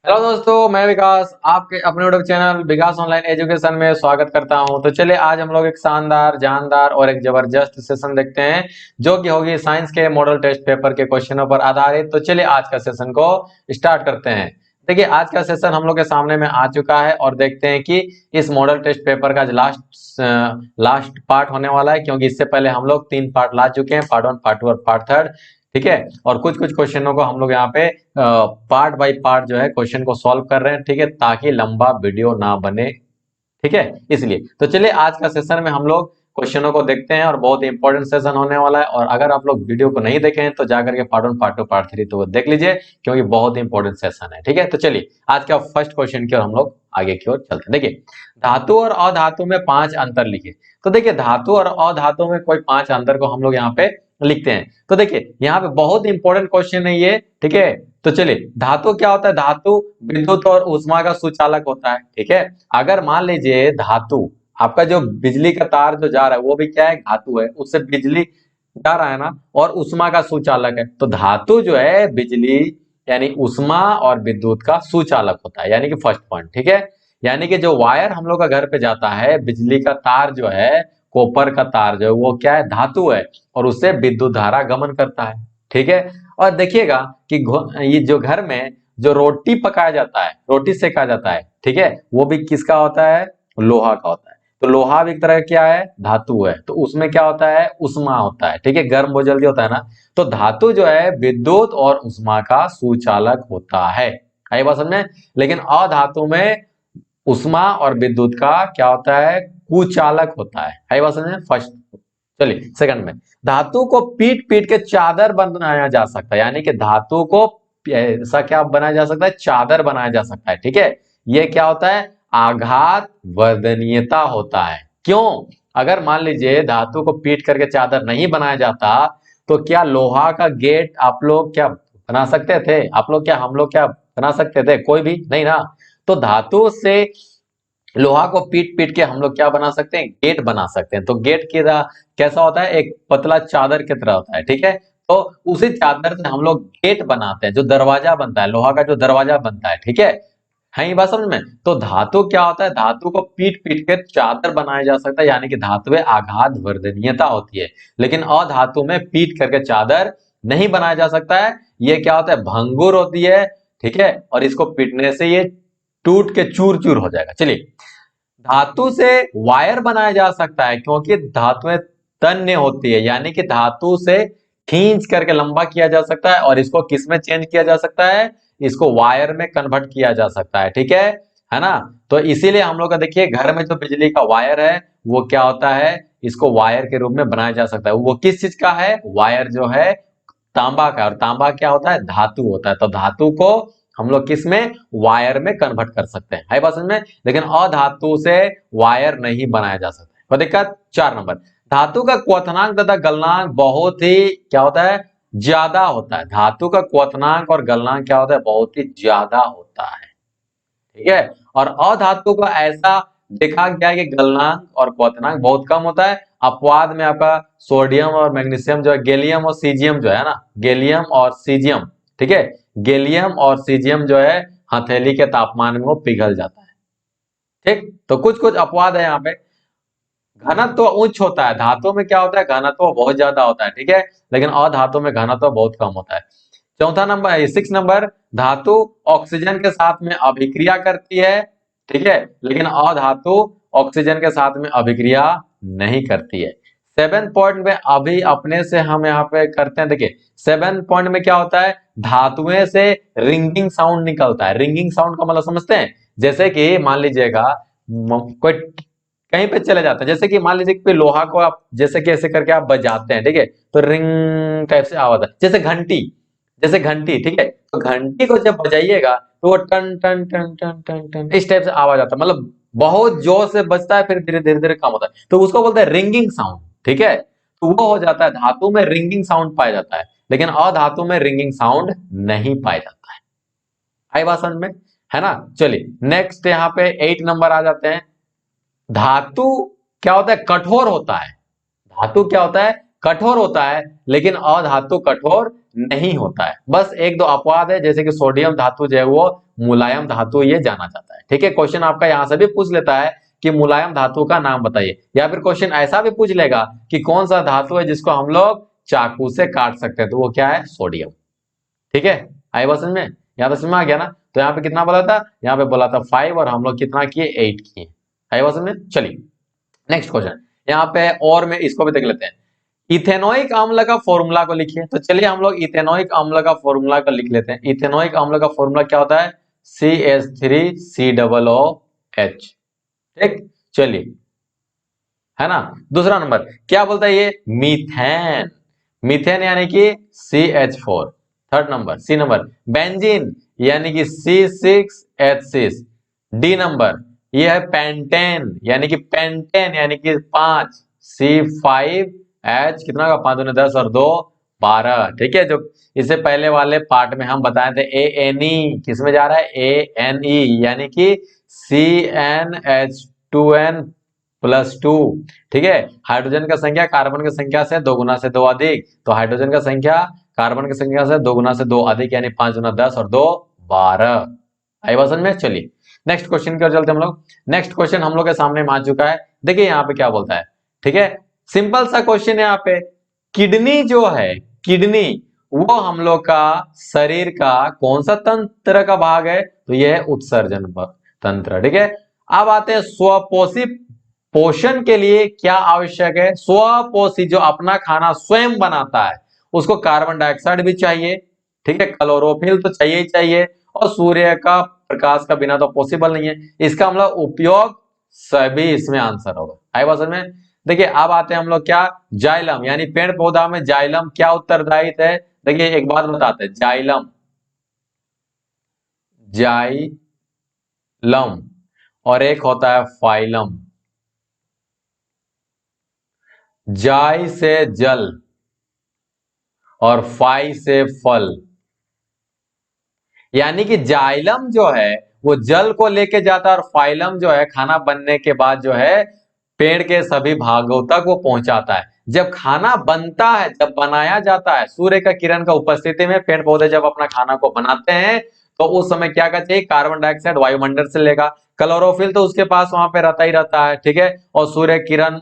Hello दोस्तों, मैं विकास आपके अपने यूट्यूब चैनल विकास ऑनलाइन एजुकेशन में स्वागत करता हूं। तो चलिए आज हम लोग एक शानदार जानदार और एक जबरदस्त सेशन देखते हैं जो कि होगी साइंस के मॉडल टेस्ट पेपर के क्वेश्चनों पर आधारित। तो चलिए आज का सेशन को स्टार्ट करते हैं। देखिए आज का सेशन हम लोग के सामने में आ चुका है और देखते हैं कि इस मॉडल टेस्ट पेपर का लास्ट पार्ट होने वाला है, क्योंकि इससे पहले हम लोग 3 पार्ट ला चुके हैं, पार्ट 1, पार्ट 2 और पार्ट 3। ठीक है, और कुछ कुछ क्वेश्चनों को हम लोग यहाँ पे पार्ट बाय पार्ट जो है क्वेश्चन को सॉल्व कर रहे हैं। ठीक है, ताकि लंबा वीडियो ना बने। ठीक है, इसलिए तो चलिए आज का सेशन में हम लोग क्वेश्चनों को देखते हैं और बहुत ही इंपॉर्टेंट सेशन होने वाला है। और अगर आप लोग वीडियो को नहीं देखे हैं तो जाकर के पार्ट 1, पार्ट 2, पार्ट 3 तो वो देख लीजिए, क्योंकि बहुत ही इंपॉर्टेंट सेशन है। ठीक है, तो चलिए आज का फर्स्ट क्वेश्चन की ओर हम लोग आगे की ओर चलते हैं। देखिए, धातु और अधातु में 5 अंतर लिखे। तो देखिए धातु और अधातु में कोई 5 अंतर को हम लोग यहाँ पे लिखते हैं। तो देखिए यहाँ पे बहुत इंपॉर्टेंट क्वेश्चन है ये। ठीक है, तो चलिए धातु क्या होता है? धातु विद्युत और ऊष्मा का सुचालक होता है। ठीक है, अगर मान लीजिए धातु, आपका जो बिजली का तार जो जा रहा है वो भी क्या है? धातु है, उससे बिजली जा रहा है ना, और ऊष्मा का सुचालक है। तो धातु जो है बिजली यानी ऊष्मा और विद्युत का सुचालक होता है, यानी कि फर्स्ट पॉइंट। ठीक है, यानी कि जो वायर हम लोग का घर पे जाता है, बिजली का तार जो है, कॉपर का तार जो है, वो क्या है? धातु है, और उससे विद्युत धारा गमन करता है। ठीक है, और देखिएगा कि ये जो घर में जो रोटी पकाया जाता है, रोटी सेका जाता है, ठीक है, वो भी किसका होता है? लोहा का होता है। तो लोहा भी एक तरह का क्या है? धातु है। तो उसमें क्या होता है? ऊष्मा होता है। ठीक है, गर्म बहुत जल्दी होता है ना। तो धातु जो है विद्युत और ऊष्मा का सुचालक होता है। आई बात समझ में? लेकिन अधातु में ऊष्मा और विद्युत का क्या होता है? कुचालक होता है। आई बात समझ में? फर्स्ट। चलिए सेकंड में, धातु को पीट पीट के चादर बनाया जा सकता है, यानी कि धातु को ऐसा क्या बनाया जा सकता है? चादर बनाया जा सकता है। ठीक है, ये क्या होता है? आघात वर्धनीयता होता है। क्यों? अगर मान लीजिए धातु को पीट करके चादर नहीं बनाया जाता तो क्या लोहा का गेट आप लोग क्या बना सकते थे? आप लोग क्या, हम लोग क्या बना सकते थे? कोई भी नहीं ना। तो धातु से लोहा को पीट पीट के हम लोग क्या बना सकते हैं? गेट बना सकते हैं। तो गेट की कैसा होता है? एक पतला चादर की तरह होता है। ठीक है, तो उसी चादर से हम लोग गेट बनाते हैं, जो दरवाजा बनता है, लोहा का जो दरवाजा बनता है। ठीक है ये बात समझ में? तो धातु क्या होता है? धातु को पीट पीट के चादर बनाया जा सकता है, यानी कि धातु में आघात वर्धनीयता होती है। लेकिन अधातु में पीट करके चादर नहीं बनाया जा सकता है। ये क्या होता है? भंगुर होती है। ठीक है, और इसको पीटने से ये टूट के चूर चूर हो जाएगा। चलिए, धातु से वायर बनाया जा सकता है, क्योंकि धातुएं तन्य होती है, यानी कि धातु से खींच करके लंबा किया जा सकता है, और इसको किस में चेंज किया जा सकता है? इसको वायर में कन्वर्ट किया जा सकता है। ठीक है ना? तो इसीलिए हम लोग का देखिए घर में जो बिजली का वायर है वो क्या होता है? इसको वायर के रूप में बनाया जा सकता है। वो किस चीज का है? वायर जो है तांबा का, और तांबा क्या होता है? धातु होता है। तो धातु को हम लोग किस में? वायर में कन्वर्ट कर सकते हैं। है बात समझ में? लेकिन अधातु से वायर नहीं बनाया जा सकता। कोई दिक्कत? 4 नंबर, धातु का क्वथनांक तथा गलनांक बहुत ही क्या होता है? ज्यादा होता है। धातु का क्वथनांक और गलनांक क्या होता है? बहुत ही ज्यादा होता है। ठीक है, और अधातु का ऐसा देखा गया है कि गलनांक और क्वथनांक बहुत कम होता है। अपवाद में आपका सोडियम और मैग्नीशियम जो है, गैलियम और सीजियम जो है ना, गैलियम और सीजियम। ठीक है, गैलियम और सीजियम जो है हथेली के तापमान में वो पिघल जाता है। ठीक, तो कुछ कुछ अपवाद है यहाँ पे। घनत्व उच्च होता है। धातु में क्या होता है? घनत्व बहुत ज्यादा होता है। ठीक है, लेकिन अधातु में घनत्व बहुत कम होता है। चौथा नंबर, 6 नंबर, धातु ऑक्सीजन के साथ में अभिक्रिया करती है। ठीक है, लेकिन अधातु ऑक्सीजन के साथ में अभिक्रिया नहीं करती है। 7 पॉइंट में अभी अपने से हम यहाँ पे करते हैं। देखिए 7 पॉइंट में क्या होता है? धातुएं से रिंगिंग साउंड निकलता है। रिंगिंग साउंड का मतलब समझते हैं? जैसे कि मान लीजिएगा कोई कहीं पे चले जाता है, जैसे कि मान लीजिए कि लोहा को आप जैसे कि ऐसे करके आप बजाते हैं। ठीक है, तो रिंग टाइप से आवाज है, जैसे घंटी, जैसे घंटी। ठीक है, तो घंटी को जब बजाइएगा तो वो टन टन टन टन टन टन इस टाइप से आवाज आता है, मतलब बहुत जोर से बजता है, फिर धीरे धीरे धीरे कम होता है, तो उसको बोलते हैं रिंगिंग साउंड। ठीक है, तो वो हो जाता है, धातु में रिंगिंग साउंड पाया जाता है, लेकिन अधातु में रिंगिंग साउंड नहीं पाया जाता है। आई बात समझ में? है ना? चलिए नेक्स्ट यहाँ पे 8 नंबर आ जाते हैं। धातु क्या होता है? कठोर होता है। धातु क्या होता है? कठोर होता है, लेकिन अधातु कठोर नहीं होता है। बस एक दो अपवाद है, जैसे कि सोडियम धातु जो है वो मुलायम धातु ये जाना जाता है। ठीक है, क्वेश्चन आपका यहां से भी पूछ लेता है कि मुलायम धातु का नाम बताइए, या फिर क्वेश्चन ऐसा भी पूछ लेगा कि कौन सा धातु है जिसको हम लोग चाकू से काट सकते हैं, तो वो क्या है, सोडियम। ठीक है, आई बात समझ में, यहाँ तो समझ में आ गया ना। तो यहाँ पे कितना बोला था, यहाँ पे बोला था 5 और हम लोग कितना किए, 8 किए। आई बात समझ में। चलिए नेक्स्ट क्वेश्चन यहाँ पे, और में इसको भी देख लेते हैं। इथेनोइक अम्ल का फॉर्मूला को लिखिए। तो चलिए हम लोग इथेनोइक अम्ल का फॉर्मूला को लिख लेते हैं। इथेनोइक अम्ल का फॉर्मूला क्या होता है, CH3COOH। ठीक, चलिए, है ना। दूसरा नंबर क्या बोलता है ये, मीथेन। मीथेन यानी कि CH4। Third number, C number, benzene यानी कि C6H6। डी नंबर ये है पेंटेन यानी कि पेंटेन यानी कि 5, C5H, कितना का 5 दूनी 10 और 2 12। ठीक है, जो इससे पहले वाले पार्ट में हम बताए थे ANE किस में जा रहा है, ANE यानी कि CnH2n प्लस 2। ठीक है, हाइड्रोजन का संख्या कार्बन की संख्या से 2 गुना से 2 अधिक, तो हाइड्रोजन का संख्या कार्बन की संख्या से 2 गुना से 2 अधिक यानी 5 गुना 10 और 2 12। आई बात समझ में। चलिए नेक्स्ट क्वेश्चन की ओर चलते हम लोग। नेक्स्ट क्वेश्चन हम लोग के सामने आ चुका है, देखिए यहाँ पे क्या बोलता है। ठीक है, सिंपल सा क्वेश्चन है यहाँ पे, किडनी जो है, किडनी वो हम लोग का शरीर का कौन सा तंत्र का भाग है, तो यह है उत्सर्जन तंत्र। ठीक है, अब आते हैं स्वपोषी पोषण के लिए क्या आवश्यक है। स्वपोषी जो अपना खाना स्वयं बनाता है उसको कार्बन डाइऑक्साइड भी चाहिए। ठीक है, क्लोरोफिल तो चाहिए ही चाहिए, और सूर्य का प्रकाश का बिना तो पॉसिबल नहीं है। इसका मतलब उपयोग सभी इसमें आंसर होगा। आई बात समझ में। देखिए अब आते हैं हम लोग क्या, जाइलम यानी पेड़ पौधा में जाइलम क्या उत्तरदायित्व है। देखिए एक बात बताते हैं, जाइलम, जाइलम और एक होता है फाइलम। जाई से जल और फाई से फल, यानी कि जाइलम जो है वो जल को लेके जाता है, और फाइलम जो है खाना बनने के बाद जो है पेड़ के सभी भागों तक वो पहुंचाता है। जब खाना बनता है, जब बनाया जाता है, सूर्य का किरण का उपस्थिति में पेड़ पौधे जब अपना खाना को बनाते हैं, तो उस समय क्या करते हैं, कार्बन डाइऑक्साइड वायुमंडल से लेगा, क्लोरोफिल तो उसके पास वहां पे रहता ही रहता है। ठीक है, और सूर्य किरण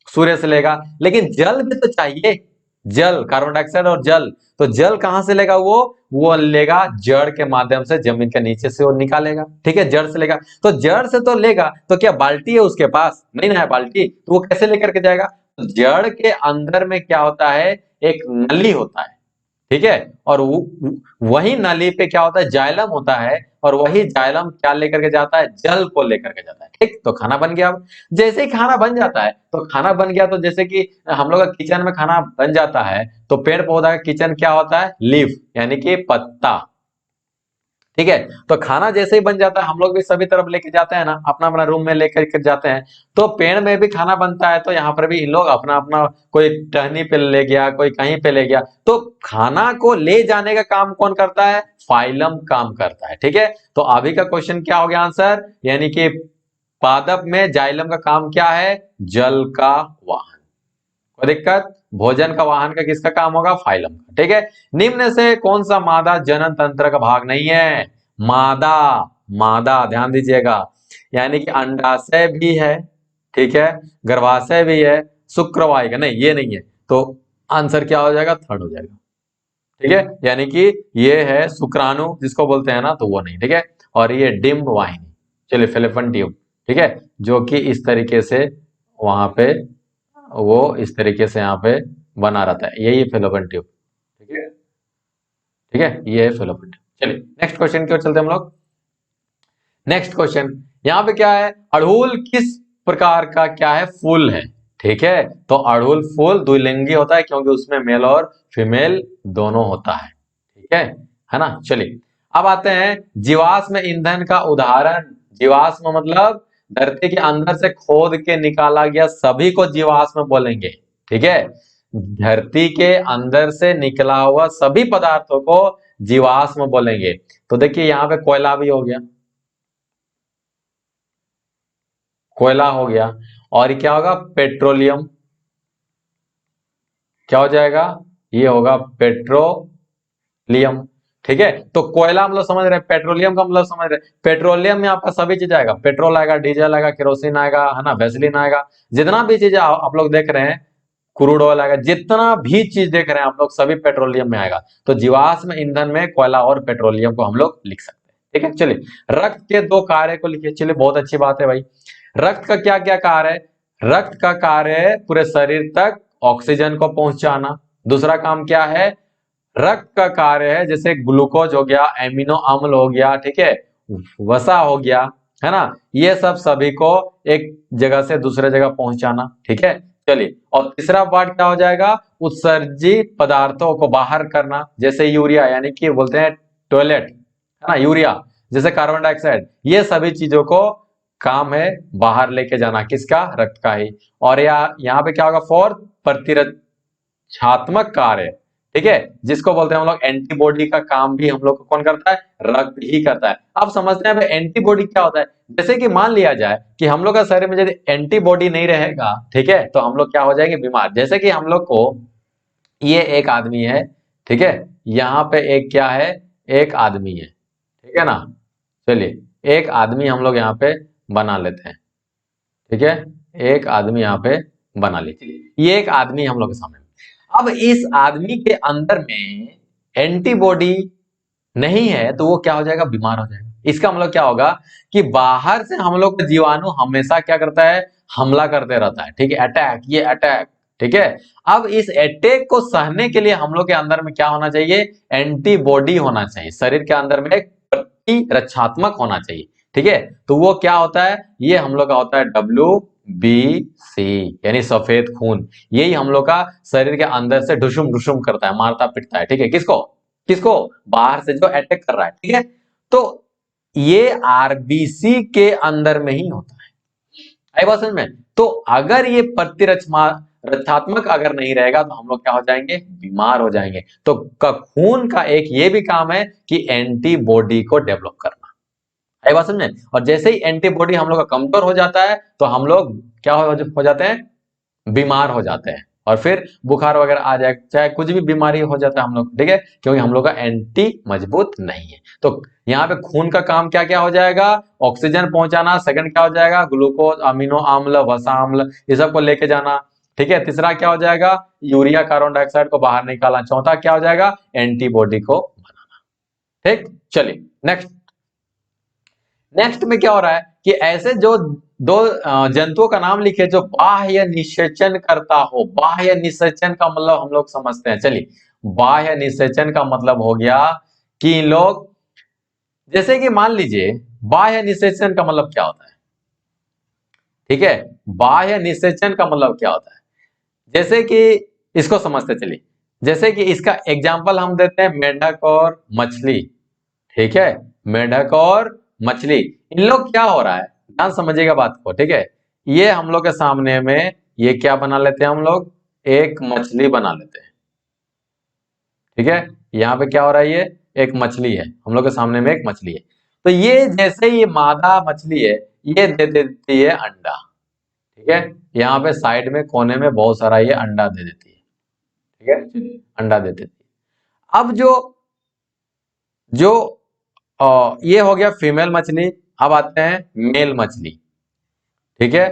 सूर्य से लेगा, लेकिन जल भी तो चाहिए, जल, कार्बन डाइऑक्साइड और जल। तो जल कहां से लेगा, वो लेगा जड़ के माध्यम से, जमीन के नीचे से वो निकालेगा। ठीक है, जड़ से लेगा, तो जड़ से तो लेगा, तो क्या बाल्टी है उसके पास, नहीं ना है बाल्टी, तो वो कैसे लेकर के जाएगा। तो जड़ के अंदर में क्या होता है, एक नली होता है। ठीक है, और वही नली पे क्या होता है, जाइलम होता है, और वही जाइलम क्या लेकर के जाता है, जल को लेकर के जाता है। ठीक, तो खाना बन गया। अब जैसे ही खाना बन जाता है, तो खाना बन गया, तो जैसे कि हम लोग का किचन में खाना बन जाता है, तो पेड़ पौधा का किचन क्या होता है, लीफ यानी कि पत्ता। ठीक है, तो खाना जैसे ही बन जाता है, हम लोग भी सभी तरफ लेके जाते हैं ना, अपना अपना रूम में लेकर के जाते हैं, तो पेड़ में भी खाना बनता है, तो यहाँ पर भी इन लोग अपना अपना, कोई टहनी पे ले गया, कोई कहीं पे ले गया, तो खाना को ले जाने का काम कौन करता है, फाइलम काम करता है। ठीक है, तो अभी का क्वेश्चन क्या हो गया आंसर, यानी कि पादप में जाइलम का काम क्या है, जल का वाहन। कोई दिक्कत, भोजन का वाहन का किसका काम होगा, फाइलम का। ठीक है, निम्न से कौन सा मादा जनन तंत्र का भाग नहीं है, मादा, मादा ध्यान दीजिएगा, यानी कि अंडाशय भी है, ठीक है, गर्भाशय भी है, शुक्रवायु का नहीं, ये नहीं है, तो आंसर क्या हो जाएगा, थर्ड हो जाएगा। ठीक है, यानी कि ये है शुक्राणु जिसको बोलते हैं ना, तो वो नहीं। ठीक है, और ये डिंब वाहिनी, चलिए फेलोपियन ट्यूब। ठीक है, जो कि इस तरीके से वहां पे, वो इस तरीके से यहाँ पे बना रहता है, यही फेलोपियन ट्यूब। ठीक है, ठीक है, ये है फेलोपियन ट्यूब। चलिए नेक्स्ट क्वेश्चन की ओर चलते हैं हम लोग। नेक्स्ट क्वेश्चन यहाँ पे क्या है, अड़हुल किस प्रकार का क्या है, फूल है। ठीक है, तो अड़हुल फूल द्विलिंगी होता है, क्योंकि उसमें मेल और फीमेल दोनों होता है। ठीक है ना। चलिए अब आते हैं जीवाश्म ईंधन का उदाहरण। जीवाश्म मतलब धरती के अंदर से खोद के निकाला गया सभी को जीवाश्म बोलेंगे। ठीक है, धरती के अंदर से निकला हुआ सभी पदार्थों को जीवाश्म बोलेंगे। तो देखिए यहाँ पे कोयला भी हो गया, कोयला हो गया, और ये क्या होगा, पेट्रोलियम, क्या हो जाएगा, ये होगा पेट्रोलियम। ठीक है। तो कोयला हम लोग समझ रहे हैं, पेट्रोलियम का मतलब समझ रहे हैं, पेट्रोलियम में आपका सभी चीज आएगा, पेट्रोल आएगा, डीजल आएगा, केरोसिन आएगा, है ना, वैसलीन आएगा, जितना भी चीज आप लोग देख रहे हैं, क्रूड ऑयल आएगा, जितना भी चीज देख रहे हैं आप लोग सभी पेट्रोलियम में आएगा। तो जीवाश्म ईंधन में कोयला और पेट्रोलियम को हम लोग लिख सकते हैं। ठीक है, चलिए रक्त के दो कार्य को लिखिए। चलिए बहुत अच्छी बात है भाई। रक्त का क्या क्या कार्य है? रक्त का कार्य है पूरे शरीर तक ऑक्सीजन को पहुंचाना। दूसरा काम क्या है? रक्त का कार्य है जैसे ग्लूकोज हो गया, एमिनो अम्ल हो गया, ठीक है, वसा हो गया, है ना, ये सब सभी को एक जगह से दूसरे जगह पहुंचाना। ठीक है, चलिए, और तीसरा पार्ट क्या हो जाएगा? उत्सर्जित पदार्थों को बाहर करना, जैसे यूरिया, यानी कि बोलते हैं टॉयलेट, है ना, यूरिया, जैसे कार्बन डाइऑक्साइड, ये सभी चीजों को काम है बाहर लेके जाना, किसका? रक्त का ही। और यहाँ पे क्या होगा? फोर्थ, प्रतिरक्षात्मक कार्य, ठीक है, जिसको बोलते हैं हम लोग एंटीबॉडी का काम भी हम लोग को कौन करता है? रक्त ही करता है। अब समझते हैं भाई एंटीबॉडी क्या होता है। जैसे कि मान लिया जाए कि हम लोग का शरीर में यदि एंटीबॉडी नहीं रहेगा, ठीक है, तो हम लोग क्या हो जाएंगे? बीमार। जैसे कि हम लोग को, ये एक आदमी है, ठीक है, यहाँ पे एक क्या है? एक आदमी है, ठीक है ना। चलिए एक आदमी हम लोग यहाँ पे बना लेते हैं, ठीक है, एक आदमी यहाँ पे बना लीजिए, ये एक आदमी हम लोग के सामने। अब इस आदमी के अंदर में एंटीबॉडी नहीं है तो वो क्या हो जाएगा? बीमार हो जाएगा। इसका मतलब क्या होगा कि बाहर से हम लोग का जीवाणु हमेशा क्या करता है? हमला करते रहता है, ठीक है, अटैक, ये अटैक, ठीक है। अब इस अटैक को सहने के लिए हम लोग के अंदर में क्या होना चाहिए? एंटीबॉडी होना चाहिए, शरीर के अंदर में एक प्रतिरक्षात्मक होना चाहिए, ठीक है। तो वो क्या होता है? ये हम लोग का होता है WBC, यानी सफेद खून। यही हम लोग का शरीर के अंदर से ढुसुम ढुसुम करता है, मारता पिटता है, ठीक है, किसको? किसको? बाहर से जो अटैक कर रहा है, ठीक है। तो ये आरबीसी के अंदर में ही होता है। आई बात समझ में? तो अगर ये रक्षात्मक अगर नहीं रहेगा तो हम लोग क्या हो जाएंगे? बीमार हो जाएंगे। तो खून का एक ये भी काम है कि एंटीबॉडी को डेवलप करना। आई बात समझ में? और जैसे ही एंटीबॉडी हम लोग का कमजोर हो जाता है तो हम लोग क्या हो जाते हैं? बीमार हो जाते हैं, और फिर बुखार वगैरह आ जाए, चाहे कुछ भी बीमारी हो जाता है हम लोग, ठीक है, क्योंकि हम लोग का एंटी मजबूत नहीं है। तो यहाँ पे खून का काम क्या क्या हो जाएगा? ऑक्सीजन पहुंचाना। सेकंड क्या हो जाएगा? ग्लूकोज, अमीनो अम्ल, वसा अम्ल, ये सब को लेके जाना, ठीक है। तीसरा क्या हो जाएगा? यूरिया, कार्बन डाइऑक्साइड को बाहर निकालना। चौथा क्या हो जाएगा? एंटीबॉडी को बनाना। ठीक, चलिए नेक्स्ट। नेक्स्ट में क्या हो रहा है कि ऐसे जो दो जंतुओं का नाम लिखे जो बाह्य निषेचन करता हो। बाह्य निषेचन का मतलब हम लोग समझते हैं। चलिए, बाह्य निषेचन का मतलब हो गया कि इन लोग, जैसे कि मान लीजिए, बाह्य निषेचन का मतलब क्या होता है? ठीक है, बाह्य निषेचन का मतलब क्या होता है? जैसे कि इसको समझते चलिए, जैसे कि इसका एग्जाम्पल हम देते हैं मेंढक और मछली, ठीक है, मेंढक और मछली। इन लोग क्या हो रहा है, ध्यान समझिएगा बात को, ठीक है। ये हम लोग के सामने में ये क्या बना लेते हैं? हम लोग एक मछली बना लेते हैं, ठीक है। यहाँ पे क्या हो रहा है? ये एक मछली है, हम लोग के सामने में एक मछली है। तो ये जैसे ये मादा मछली है, ये दे देती है अंडा, ठीक है। यहाँ पे साइड में कोने में बहुत सारा ये अंडा दे देती है, ठीक है, अंडा दे देती है। अब जो जो ये हो गया फीमेल मछली। अब आते हैं मेल मछली, ठीक है।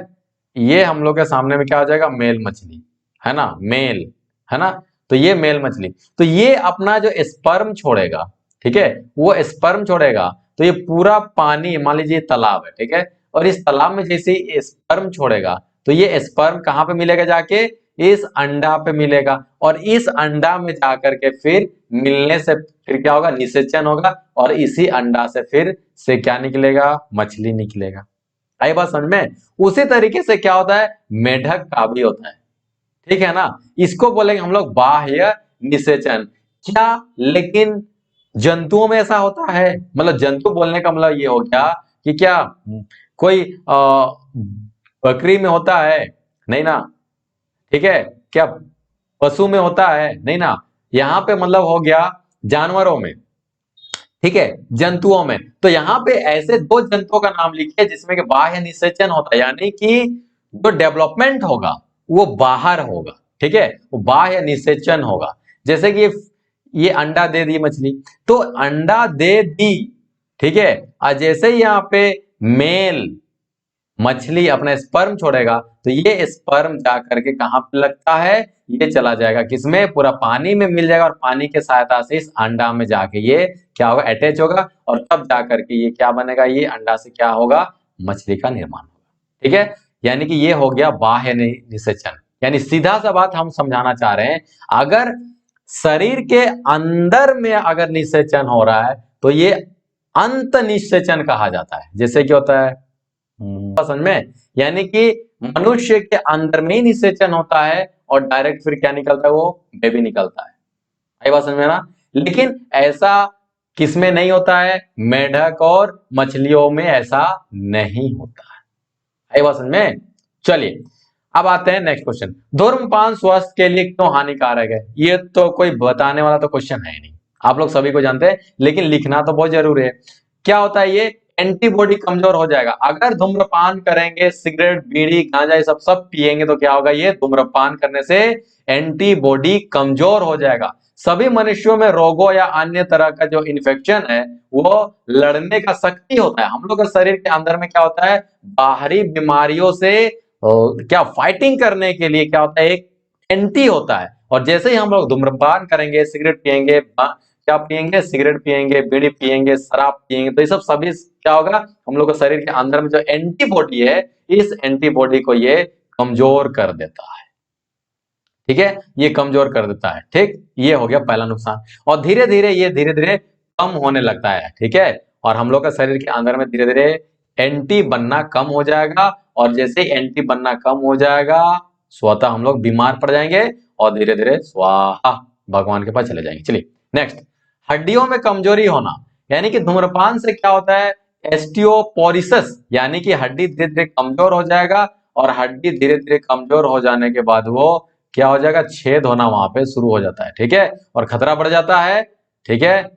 ये हम लोग के सामने में क्या हो जाएगा? मेल मछली, है ना, मेल, है ना। तो ये मेल मछली, तो ये अपना जो स्पर्म छोड़ेगा, ठीक है, वो स्पर्म छोड़ेगा। तो ये पूरा पानी, मान लीजिए तालाब है, ठीक है, और इस तालाब में जैसे ही स्पर्म छोड़ेगा तो ये स्पर्म कहाँ पे मिलेगा? जाके इस अंडा पे मिलेगा, और इस अंडा में जाकर के फिर मिलने से फिर क्या होगा? निषेचन होगा, और इसी अंडा से फिर से क्या निकलेगा? मछली निकलेगा। आई बात समझ में? उसी तरीके से क्या होता है? मेढक का भी होता है, ठीक है ना। इसको बोलेंगे हम लोग बाह्य निषेचन। क्या लेकिन जंतुओं में ऐसा होता है? मतलब जंतु बोलने का मतलब ये हो गया कि क्या कोई बकरी में होता है? नहीं ना, ठीक है। क्या पशु में होता है? नहीं ना। यहाँ पे मतलब हो गया जानवरों में, ठीक है, जंतुओं में। तो यहाँ पे ऐसे दो जंतुओं का नाम लिखिए जिसमें कि बाह्य निषेचन होता है, यानी कि जो डेवलपमेंट होगा वो बाहर होगा, ठीक है, वो बाह्य निषेचन होगा। जैसे कि ये अंडा दे दी मछली, तो अंडा दे दी, ठीक है। और जैसे ही यहाँ पे मेल मछली अपना स्पर्म छोड़ेगा तो ये स्पर्म जा करके कहां पे लगता है, ये चला जाएगा किसमें, पूरा पानी में मिल जाएगा और पानी के सहायता से इस अंडा में जाके ये क्या होगा, अटैच होगा और तब जा करके ये क्या बनेगा, ये अंडा से क्या होगा, मछली का निर्माण होगा। ठीक है, यानी कि ये हो गया बाह्य निषेचन। यानी सीधा सा बात हम समझाना चाह रहे हैं, अगर शरीर के अंदर में अगर निषेचन हो रहा है तो ये अंत निषेचन कहा जाता है। जैसे कि होता है समझ में, यानी कि मनुष्य के अंदर में ही निषेचन होता है और डायरेक्ट फिर क्या निकलता है, वो बेबी निकलता है। आई बात समझ में ना। लेकिन ऐसा किसमें नहीं होता है, मेढक और मछलियों में ऐसा नहीं होता है। आई बात समझ में। चलिए अब आते हैं नेक्स्ट क्वेश्चन, धूम्रपान स्वास्थ्य के लिए क्यों हानिकारक है। ये तो कोई बताने वाला तो क्वेश्चन है नहीं, आप लोग सभी को जानते हैं, लेकिन लिखना तो बहुत जरूरी है। क्या होता है, ये एंटीबॉडी कमजोर हो जाएगा। अगर धूम्रपान करेंगे, सिगरेट बीड़ी गांजा ये सब सब पिएंगे तो क्या होगा, ये धूम्रपान करने से एंटीबॉडी कमजोर हो जाएगा। सभी मनुष्यों में रोगों या अन्य तरह का जो इन्फेक्शन है वो लड़ने का शक्ति होता है। हम लोग के शरीर के अंदर में क्या होता है, बाहरी बीमारियों से क्या फाइटिंग करने के लिए क्या होता है, एक एंटी होता है। और जैसे ही हम लोग धूम्रपान करेंगे, सिगरेट पिएंगे, क्या पिएंगे, सिगरेट पिएंगे, बीड़ी पिएंगे, शराब पिएंगे, तो ये सब सभी क्या होगा, हम लोग के शरीर के अंदर में जो एंटीबॉडी है, इस एंटीबॉडी को ये कमजोर कर देता है। ठीक है, ये कमजोर कर देता है। ठीक, ये हो गया पहला नुकसान। और धीरे धीरे ये धीरे धीरे कम होने लगता है। ठीक है, और हम लोग का शरीर के अंदर में धीरे धीरे एंटी बनना कम हो जाएगा, और जैसे एंटी बनना कम हो जाएगा स्वतः हम लोग बीमार पड़ जाएंगे और धीरे धीरे स्वाहा भगवान के पास चले जाएंगे। चलिए नेक्स्ट, हड्डियों में कमजोरी होना। यानी कि धूम्रपान से क्या होता है, एस्टियोपोरोसिस, यानी कि हड्डी धीरे धीरे कमजोर हो जाएगा, और हड्डी धीरे धीरे कमजोर हो जाने के बाद वो क्या हो जाएगा, छेद होना वहां पे शुरू हो जाता है। ठीक है, और खतरा बढ़ जाता है। ठीक है,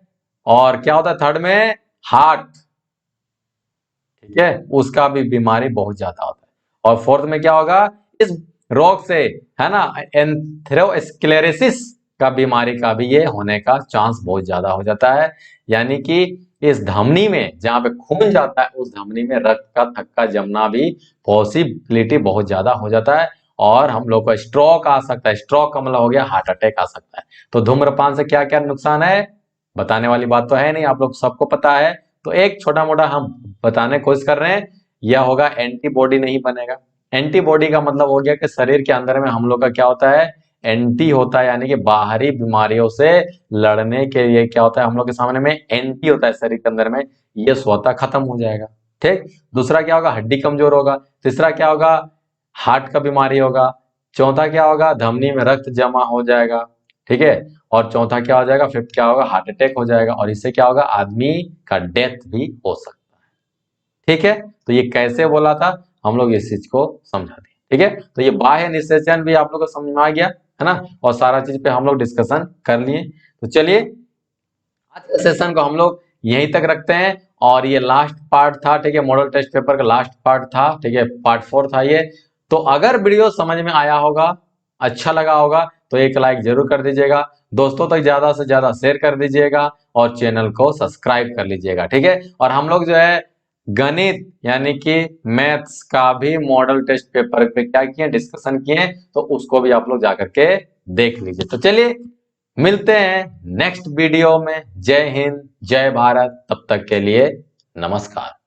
और क्या होता है थर्ड में, हार्ट, ठीक है, उसका भी बीमारी बहुत ज्यादा होता है। और फोर्थ में क्या होगा, इस रोग से है ना एंथेरोस्क्लेरोसिस का बीमारी का भी ये होने का चांस बहुत ज्यादा हो जाता है। यानी कि इस धमनी में जहां पे खून जाता है, उस धमनी में रक्त का थक्का जमना भी पॉसिबिलिटी बहुत ज्यादा हो जाता है, और हम लोग को स्ट्रोक आ सकता है। स्ट्रोक का मतलब हो गया हार्ट अटैक आ सकता है। तो धूम्रपान से क्या क्या नुकसान है, बताने वाली बात तो है नहीं, आप लोग सबको पता है। तो एक छोटा मोटा हम बताने की कोशिश कर रहे हैं, यह होगा एंटीबॉडी नहीं बनेगा। एंटीबॉडी का मतलब हो गया कि शरीर के अंदर में हम लोग का क्या होता है, एंटी होता है, यानी कि बाहरी बीमारियों से लड़ने के लिए क्या होता है, हम लोग के सामने में एंटी होता है शरीर के अंदर में, ये स्वतः खत्म हो जाएगा। ठीक, दूसरा क्या होगा, हड्डी कमजोर होगा। तीसरा क्या होगा, हार्ट का बीमारी होगा। चौथा क्या होगा, धमनी में रक्त जमा हो जाएगा। ठीक है, और चौथा क्या हो जाएगा, फिफ्थ क्या होगा, हार्ट अटैक हो जाएगा, और इससे क्या होगा, आदमी का डेथ भी हो सकता है। ठीक है, तो ये कैसे बोला था, हम लोग इस चीज को समझा दिए। ठीक है, तो ये बाह्य निषेचन भी आप लोग को समझ में आ गया है ना, और सारा चीज पे हम लोग डिस्कशन कर लिए। तो चलिए आज के सेशन को हम लोग यहीं तक रखते हैं, और ये लास्ट पार्ट था। ठीक है, मॉडल टेस्ट पेपर का लास्ट पार्ट था। ठीक है, पार्ट 4 था ये। तो अगर वीडियो समझ में आया होगा, अच्छा लगा होगा, तो एक लाइक जरूर कर दीजिएगा, दोस्तों तक ज्यादा से ज्यादा शेयर कर दीजिएगा, और चैनल को सब्सक्राइब कर लीजिएगा। ठीक है, और हम लोग जो है गणित यानी कि मैथ्स का भी मॉडल टेस्ट पेपर पे क्या किए, डिस्कशन किए, तो उसको भी आप लोग जाकर के देख लीजिए। तो चलिए मिलते हैं नेक्स्ट वीडियो में। जय हिंद, जय भारत, तब तक के लिए नमस्कार।